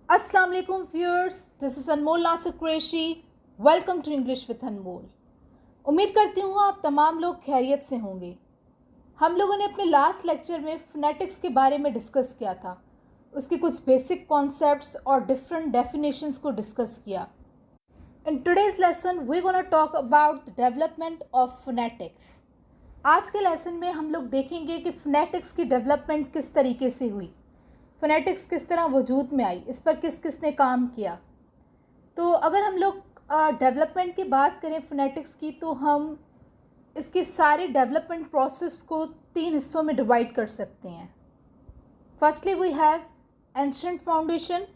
अस्सलाम वालेकुम viewers, this is Anmol Nasir Qureshi. Welcome to English with Anmol. उम्मीद करती हूँ आप तमाम लोग खैरियत से होंगे। हम लोगों ने अपने लास्ट लेक्चर में फोनेटिक्स के बारे में डिस्कस किया था, उसके कुछ बेसिक कॉन्सेप्ट्स और डिफरेंट डेफिनेशंस को डिस्कस किया। In today's lesson we gonna talk about the development of phonetics. आज के लेसन में हम लोग देखेंगे कि फोनेटिक्स की डेवलपमेंट किस तरीके से हुई, फोनेटिक्स किस तरह वजूद में आई, इस पर किस किस ने काम किया। तो अगर हम लोग डेवलपमेंट की बात करें फोनेटिक्स की, तो हम इसके सारे डेवलपमेंट प्रोसेस को 3 हिस्सों में डिवाइड कर सकते हैं। Firstly we have ancient foundation,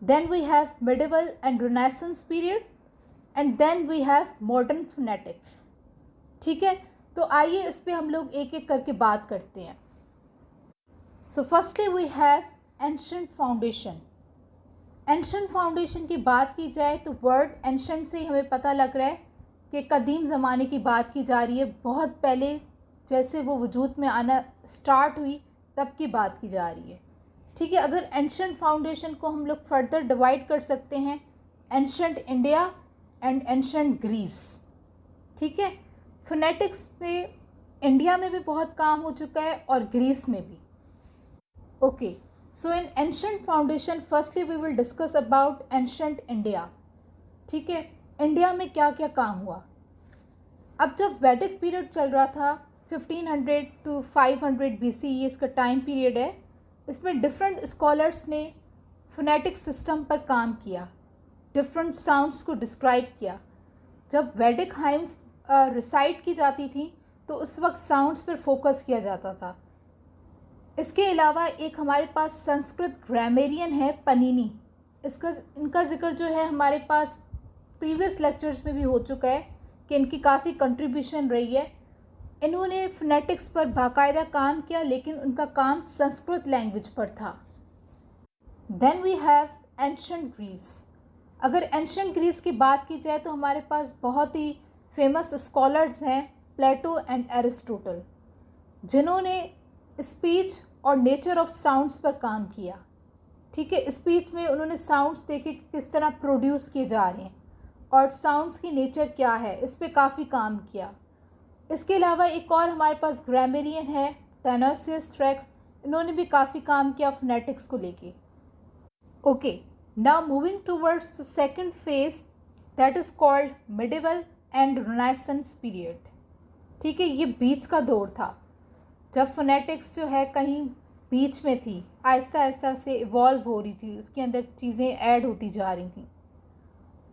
then we have medieval and renaissance period, and then we have modern phonetics. ठीक है, तो आइए इस पे हम लोग एक एक करके बात करते हैं। So firstly we have ancient foundation. Ancient foundation की बात की जाए तो वर्ड एंशिएंट से ही हमें पता लग रहा है कि कदीम ज़माने की बात की जा रही है, बहुत पहले जैसे वो वजूद में आना स्टार्ट हुई तब की बात की जा रही है। ठीक है, अगर एंशिएंट फाउंडेशन को हम लोग फर्दर डिवाइड कर सकते हैं, ancient India and ancient Greece. ठीक है, फोनेटिक्स पे इंडिया में भी बहुत काम हो चुका है और ग्रीस में भी। Okay, so in ancient foundation, firstly we will discuss about ancient India. ठीक है, इंडिया में क्या क्या काम हुआ। अब जब वैदिक पीरियड चल रहा था 1500 टू 500 BC, ये इसका टाइम पीरियड है। इसमें डिफरेंट स्कॉलर्स ने फोनेटिक सिस्टम पर काम किया, डिफरेंट साउंड्स को डिस्क्राइब किया। जब वैदिक हाइम्स रिसाइट की जाती थी तो उस वक्त साउंड्स पर फोकस किया जाता था। इसके अलावा एक हमारे पास संस्कृत ग्रामेरियन है पनीनी, इनका जिक्र जो है हमारे पास प्रीवियस लेक्चर्स में भी हो चुका है कि इनकी काफ़ी कंट्रीब्यूशन रही है। इन्होंने फोनेटिक्स पर बाकायदा काम किया, लेकिन उनका काम संस्कृत लैंग्वेज पर था। Then we have ancient Greece. अगर एंशिएंट ग्रीस की बात की जाए तो हमारे पास बहुत ही फेमस स्कॉलर्स हैं, प्लेटो एंड एरिस्टोटल, जिन्होंने स्पीच और नेचर ऑफ साउंड्स पर काम किया। ठीक है, स्पीच में उन्होंने साउंड्स देखे कि किस तरह प्रोड्यूस किए जा रहे हैं और साउंड्स की नेचर क्या है, इस पे काफ़ी काम किया। इसके अलावा एक और हमारे पास ग्रामेरियन है टेनोसियस थ्रेक्स, इन्होंने भी काफ़ी काम किया फोनेटिक्स को लेके। Okay, now moving towards the second phase, that is called medieval and renaissance period. ठीक है, ये बीच का दौर था जब फोनेटिक्स जो है कहीं बीच में थी, आहिस्ता आहिस्ता से इवॉल्व हो रही थी, उसके अंदर चीज़ें ऐड होती जा रही थी।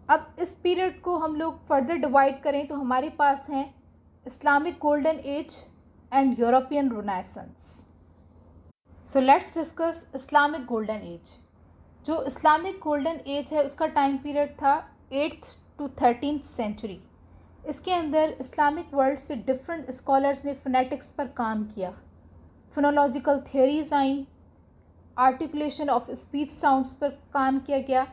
अब इस पीरियड को हम लोग फर्दर डिवाइड करें तो हमारे पास हैं Islamic golden age and European renaissance. So let's discuss Islamic golden age. जो इस्लामिक गोल्डन एज है उसका टाइम पीरियड था 8th to 13th सेंचुरी। इसके अंदर इस्लामिक वर्ल्ड से डिफरेंट स्कॉलर्स ने फोनेटिक्स पर काम किया। फोनोलॉजिकल थियोरीज आई, आर्टिकुलेशन ऑफ स्पीच साउंड्स पर काम किया गया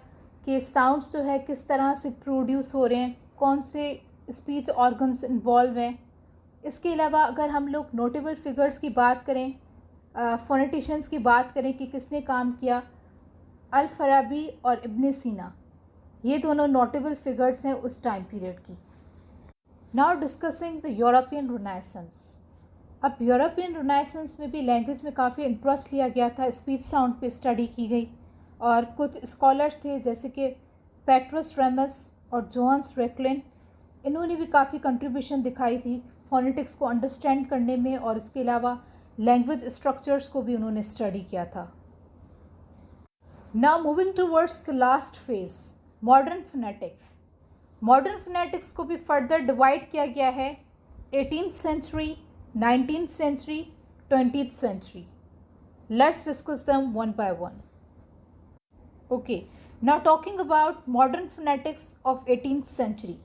कि साउंड्स जो है किस तरह से प्रोड्यूस हो रहे हैं, कौन से स्पीच ऑर्गन्स इन्वॉल्व हैं। इसके अलावा अगर हम लोग नोटेबल फिगर्स की बात करें, फोनेटिशियंस की बात करें कि किसने काम किया, अल फराबी और इब्न सीना, ये दोनों नोटेबल फिगर्स हैं उस टाइम पीरियड की। Now discussing the European renaissance. अब यूरोपियन रिनेसेंस में भी लैंग्वेज में काफ़ी इंटरेस्ट लिया गया था, स्पीच साउंड पे स्टडी की गई और कुछ स्कॉलर्स थे जैसे कि पेट्रस रेमस और जोहान्स रेक्लिन, इन्होंने भी काफ़ी कंट्रीब्यूशन दिखाई थी फोनेटिक्स को अंडरस्टैंड करने में, और इसके अलावा लैंग्वेज स्ट्रक्चर्स को भी उन्होंने स्टडी किया था। Now moving towards the last phase, modern phonetics. Modern phonetics को भी फर्दर डिवाइड किया गया है 18th century, 19th century, 20th century. Let's discuss them one by one. Okay, now talking about modern phonetics of 18th century.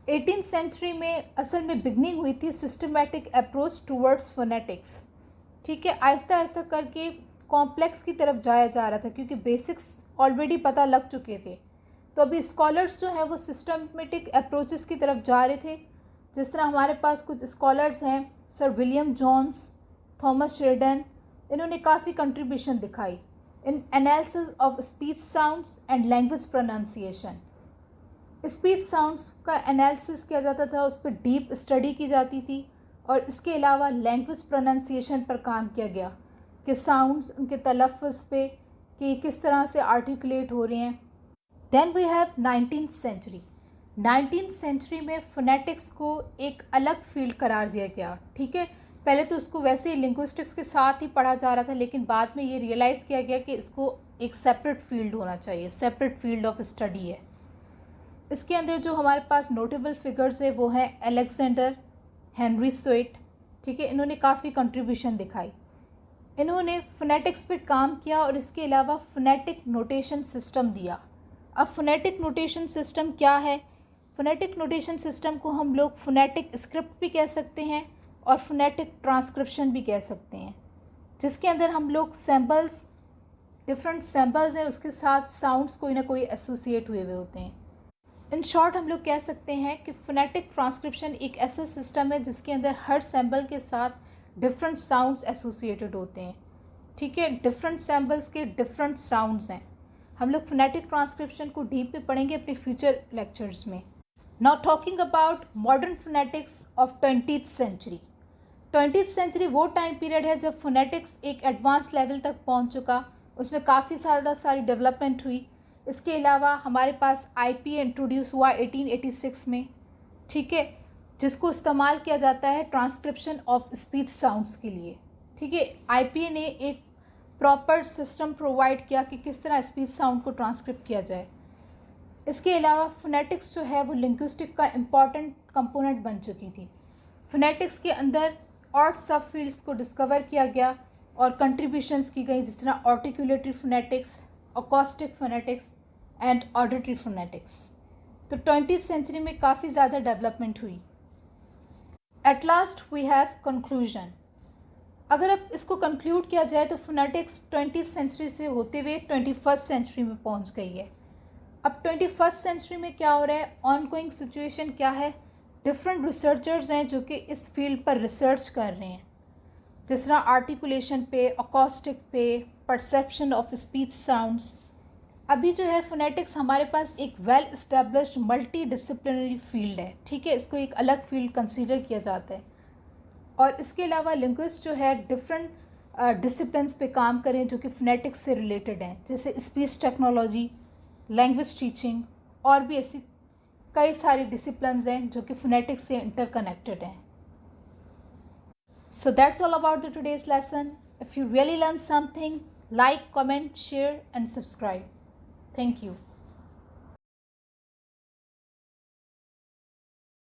18th century में असल में beginning हुई थी सिस्टमेटिक अप्रोच टूवर्ड्स फोनेटिक्स। ठीक है, आहिस्ता आहिस्ता करके कॉम्प्लेक्स की तरफ जाया जा रहा था क्योंकि बेसिक्स ऑलरेडी पता लग चुके थे। तो अभी स्कॉलर्स जो हैं वो सिस्टमेटिक अप्रोचेस की तरफ जा रहे थे। जिस तरह हमारे पास कुछ स्कॉलर्स हैं, sir William Jones, Thomas Sheldon, इन्होंने काफ़ी कंट्रीब्यूशन दिखाई। in analysis of speech sounds and language pronunciation. Speech sounds का एनालिसिस किया जाता था, उस पर डीप स्टडी की जाती थी और इसके अलावा लैंग्वेज प्रोनाउंसिएशन पर काम किया गया कि साउंड्स उनके तलफ़्फ़ुज़ पे कि किस तरह से आर्टिकुलेट हो रहे हैं. Then we have 19th century. 19th century में फोनेटिक्स को एक अलग फील्ड करार दिया गया. ठीक है, पहले तो उसको वैसे ही लिंग्विस्टिक्स के साथ ही पढ़ा जा रहा था, लेकिन बाद में ये रियलाइज़ किया गया कि इसको एक सेपरेट फील्ड होना चाहिए, सेपरेट फील्ड ऑफ स्टडी है. इसके अंदर जो हमारे पास नोटेबल फिगर्स है वो हैं अलेक्जेंडर हेनरी स्वेट. ठीक है, इन्होंने काफ़ी कंट्रीब्यूशन दिखाई. इन्होंने फोनेटिक्स पे काम किया और इसके अलावा फोनेटिक नोटेशन सिस्टम दिया. अब फोनेटिक नोटेशन सिस्टम क्या है? फोनेटिक नोटेशन सिस्टम को हम लोग फोनेटिक स्क्रिप्ट भी कह सकते हैं और फोनेटिक ट्रांसक्रिप्शन भी कह सकते हैं, जिसके अंदर हम लोग सैम्पल्स, डिफरेंट सैम्पल्स हैं, उसके साथ साउंड्स कोई ना कोई एसोसिएट हुए हुए होते हैं. इन शॉर्ट हम लोग कह सकते हैं कि फोनेटिक ट्रांसक्रिप्शन एक ऐसा सिस्टम है जिसके अंदर हर सैम्पल के साथ डिफरेंट साउंड्स एसोसिएटेड होते हैं. ठीक है, डिफरेंट सैम्पल्स के डिफरेंट साउंड्स हैं. हम लोग फोनेटिक ट्रांसक्रिप्शन को डीप में पढ़ेंगे अपने फ्यूचर लेक्चर्स में. Now talking about modern phonetics of 20th century. 20th century वो टाइम पीरियड है जब फोनेटिक्स एक एडवांस लेवल तक पहुंच चुका. उसमें काफ़ी सारी डेवलपमेंट हुई. इसके अलावा हमारे पास आईपीए इंट्रोड्यूस हुआ 1886 में. ठीक है, जिसको इस्तेमाल किया जाता है ट्रांसक्रिप्शन ऑफ स्पीच साउंड्स के लिए. ठीक है, आईपीए ने एक प्रॉपर सिस्टम प्रोवाइड किया कि किस तरह स्पीच साउंड को ट्रांसक्रिप्ट किया जाए. इसके अलावा फोनेटिक्स जो है वो लिंग्विस्टिक का इम्पॉर्टेंट कंपोनेंट बन चुकी थी. फोनेटिक्स के अंदर और सब फील्ड्स को डिस्कवर किया गया और कंट्रीब्यूशंस की गई, जिस तरह articulatory phonetics, acoustic phonetics and auditory phonetics. तो 20th सेंचुरी में काफ़ी ज़्यादा डेवलपमेंट हुई. At last we have conclusion. अगर अब इसको कंक्लूड किया जाए तो फोनेटिक्स 20th सेंचुरी से होते हुए 21st सेंचुरी में पहुंच गई है. अब 21st सेंचुरी में क्या हो रहा है, ऑनगोइंग सिचुएशन क्या है? डिफरेंट रिसर्चर्स हैं जो कि इस फील्ड पर रिसर्च कर रहे हैं, जिस तरह आर्टिकुलेशन पे, अकॉस्टिक पे, परसेप्शन ऑफ स्पीच साउंड्स. अभी जो है फोनेटिक्स हमारे पास एक well established multi disciplinary field है. ठीक है, इसको एक अलग फील्ड कंसीडर किया जाता है. और इसके अलावा लिंग्विस्ट जो है डिफरेंट डिसिप्लिन्स पे काम करें जो कि फोनेटिक्स से रिलेटेड हैं, जैसे स्पीच टेक्नोलॉजी, लैंग्वेज टीचिंग, और भी ऐसी कई सारी डिसिप्लिन्स हैं जो कि फोनेटिक्स से इंटरकनेक्टेड हैं. So that's all about the today's lesson. If you really learned something, like, comment, share and subscribe. Thank you.